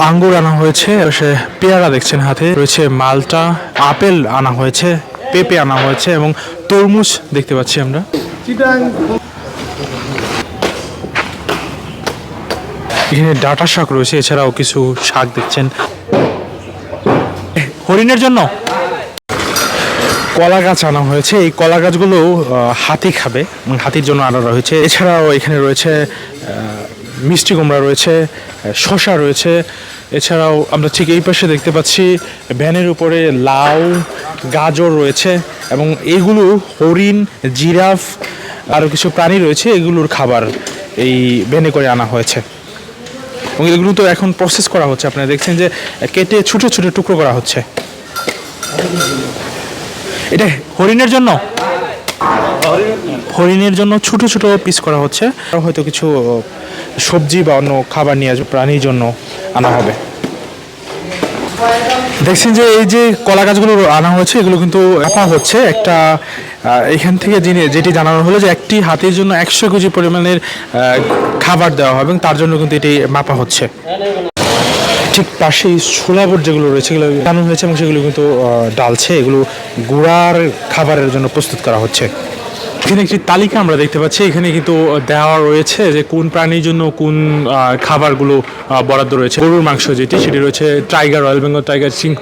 আঙ্গুর আনা হয়েছে, সে পেয়ারা দেখছেন হাতে রয়েছে, মালটা, আপেল আনা হয়েছে, পেঁপে আনা হয়েছে এবং তরমুজ দেখতে পাচ্ছি আমরা। এখানে ডাঁটা শাক রয়েছে, এছাড়াও কিছু শাক দেখছেন। হরিণের জন্য কলা গাছ আনা হয়েছে, এই কলা গাছগুলো হাতি খাবে, হাতির জন্য আনা রয়েছে। এছাড়াও এখানে রয়েছে মিষ্টি কুমড়া রয়েছে, শসা রয়েছে। এছাড়াও আমরা ঠিক এই পাশে দেখতে পাচ্ছি ভ্যানের উপরে লাউ, গাজর রয়েছে এবং এইগুলো হরিণ, জিরাফ আরও কিছু প্রাণী রয়েছে, এগুলোর খাবার এই ভ্যানে করে আনা হয়েছে এবং এগুলো তো এখন প্রসেস করা হচ্ছে। আপনারা দেখছেন যে কেটে ছোটো ছোটো টুকরো করা হচ্ছে। এটা হরিণের জন্য ছোট ছোট পিস করা হচ্ছে। হয়তো কিছু সবজি বা অন্য খাবার নিয়ে আসবে, প্রাণীর জন্য আনা হবে। দেখছেন যে এই যে কলা গাছগুলো আনা হয়েছে, এগুলো কিন্তু মাপা হচ্ছে। একটা এখান থেকে যেটি জানানো হলো যে একটি হাতির জন্য 100 কেজি পরিমাণের খাবার দেওয়া হবে এবং তার জন্য কিন্তু এটি মাপা হচ্ছে। ঠিক পাশেই ছোলাবট যেগুলো রয়েছে সেগুলো জানানো হয়েছে এবং সেগুলো কিন্তু ডালছে, এগুলো গুড়ার খাবারের জন্য প্রস্তুত করা হচ্ছে। এখানে একটি তালিকা আমরা দেখতে পাচ্ছি, এখানে কিন্তু দেওয়া রয়েছে যে কোন প্রাণীর জন্য কোন খাবারগুলো বরাদ্দ রয়েছে। গরুর মাংস যেটি সেটি রয়েছে টাইগার, রয়্যাল বেঙ্গল টাইগার, সিংহ,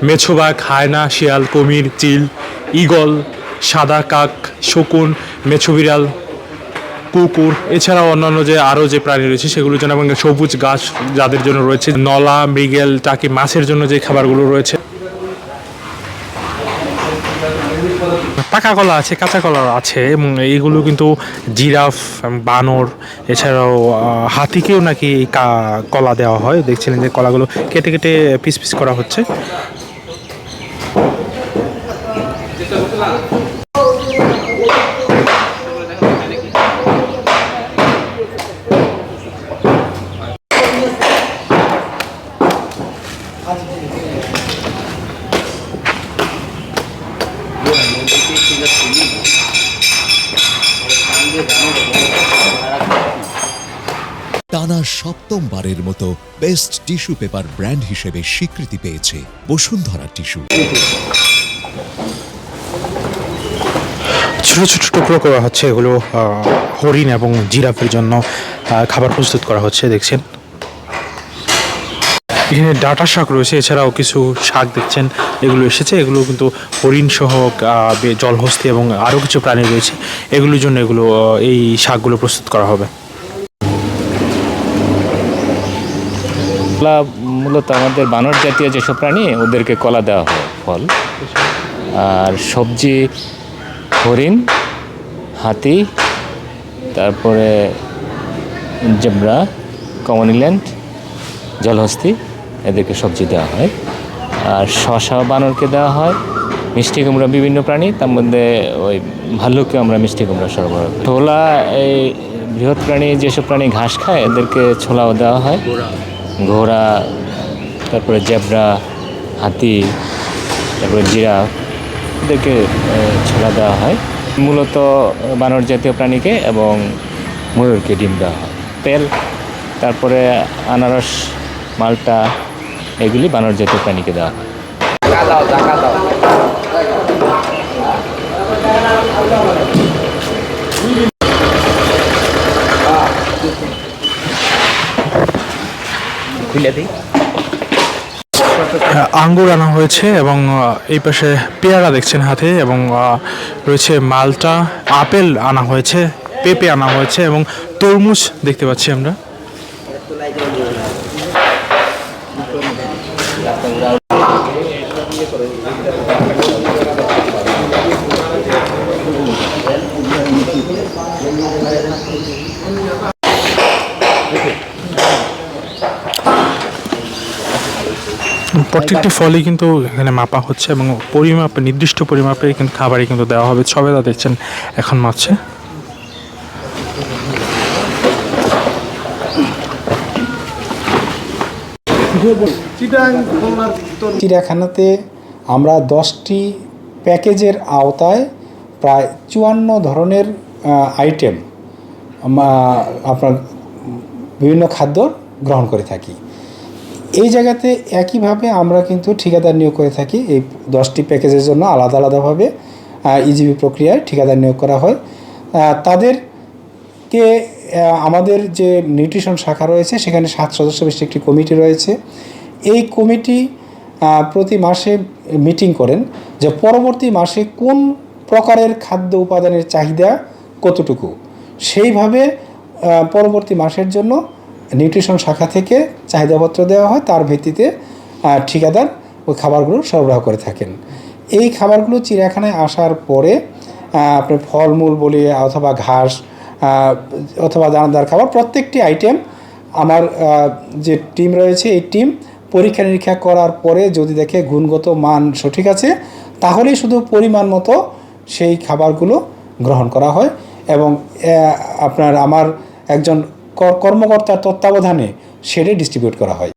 মেছোবাঘ, হায়না, শিয়াল, কুমির, চিল, ঈগল, সাদা কাক, শকুন, মেছো বিড়াল, কুকুর। এছাড়াও অন্যান্য যে আরও যে প্রাণী রয়েছে সেগুলোর জন্য, এবং সবুজ গাছ যাদের জন্য রয়েছে, নলা, মৃগেল, টাকি, মাছের জন্য যে খাবারগুলো রয়েছে। পাকা কলা আছে, কাঁচা কলা আছে এবং এইগুলো কিন্তু জিরাফ, বানর, এছাড়াও হাতিকেও নাকি কলা দেওয়া হয়। দেখছিলেন যে কলাগুলো কেটে কেটে পিস পিস করা হচ্ছে। টানা সপ্তমবারের মতো বেস্ট টিস্যু পেপার ব্র্যান্ড হিসেবে স্বীকৃতি পেয়েছে বসুন্ধরা টিস্যু। ছোট ছোট টুকরো করা হচ্ছে, এগুলো হরিণ এবং জিরাফের জন্য খাবার প্রস্তুত করা হচ্ছে। দেখছেন এখানে ডাঁটা শাক রয়েছে, এছাড়াও কিছু শাক দেখছেন এগুলো এসেছে, এগুলো কিন্তু হরিণ সহ জলহস্তি এবং আরও কিছু প্রাণী রয়েছে, এগুলোর জন্য এগুলো এই শাকগুলো প্রস্তুত করা হবে। কলা মূলত আমাদের বানর জাতীয় যেসব প্রাণী ওদেরকে কলা দেওয়া হয়, ফল। আর সবজি হরিণ, হাতি, তারপরে জেব্রা, কমনল্যান্ড, জলহস্তি, এদেরকে সবজি দেওয়া হয়। আর শসা বানরকে দেওয়া হয়। মিষ্টি কুমড়া বিভিন্ন প্রাণী, তার মধ্যে ওই ভাল্লুককে আমরা মিষ্টি কুমড়া সরবরাহ করি। ছোলা, এই বৃহৎ প্রাণী যেসব প্রাণী ঘাস খায় এদেরকে ছোলাও দেওয়া হয়। ঘোড়া, তারপরে জেব্রা, হাতি, তারপরে জিরাফ, এদেরকে ছোলা দেওয়া হয়। মূলত বানর জাতীয় প্রাণীকে এবং ময়ূরকে ডিম দেওয়া হয়। তেল, তারপরে আনারস, মালটা, এগুলি বানর জাতীয় প্রাণীকে দেওয়া হয়। আঙ্গুর আনা হয়েছে এবং এই পাশে পেয়ারা দেখছেন হাতে এবং রয়েছে মালটা, আপেল আনা হয়েছে, পেঁপে আনা হয়েছে এবং তরমুজ দেখতে পাচ্ছি আমরা। প্রত্যেকটি ফলই কিন্তু এখানে মাপা হচ্ছে এবং পরিমাপে, নির্দিষ্ট পরিমাপে কিন্তু খাবারই কিন্তু দেওয়া হবে। সবেদা দেখছেন এখন মাপছে। চিড়িয়াখানাতে আমরা 10টি প্যাকেজের আওতায় প্রায় 54 ধরনের আইটেম আপনার বিভিন্ন খাদ্য গ্রহণ করে থাকি। এই জায়গাতে একইভাবে আমরা কিন্তু ঠিকাদার নিয়োগ করে থাকি। এই 10টি প্যাকেজের জন্য আলাদা আলাদাভাবে ইজিবি প্রক্রিয়ায় ঠিকাদার নিয়োগ করা হয়। তাদেরকে আমাদের যে নিউট্রিশন শাখা রয়েছে সেখানে 7 সদস্য বিশিষ্ট একটি কমিটি রয়েছে। এই কমিটি প্রতি মাসে মিটিং করেন যে পরবর্তী মাসে কোন প্রকারের খাদ্য উপাদানের চাহিদা কতটুকু, সেইভাবে পরবর্তী মাসের জন্য নিউট্রিশন শাখা থেকে চাহিদাপত্র দেওয়া হয়। তার ভিত্তিতে ঠিকাদার ওই খাবারগুলো সরবরাহ করে থাকেন। এই খাবারগুলো চিড়িয়াখানায় আসার পরে আপনার ফলমূল বলি অথবা ঘাস অথবা দানাদার খাবার প্রত্যেকটি আইটেম আমার যে টিম রয়েছে এই টিম পরীক্ষা নিরীক্ষা করার পরে যদি দেখে গুণগত মান সঠিক আছে তাহলেই শুধু পরিমাণ মতো সেই খাবারগুলো গ্রহণ করা হয় এবং আমার একজন কর্মকর্তার তত্ত্বাবধানে সেটাই ডিস্ট্রিবিউট করা হয়।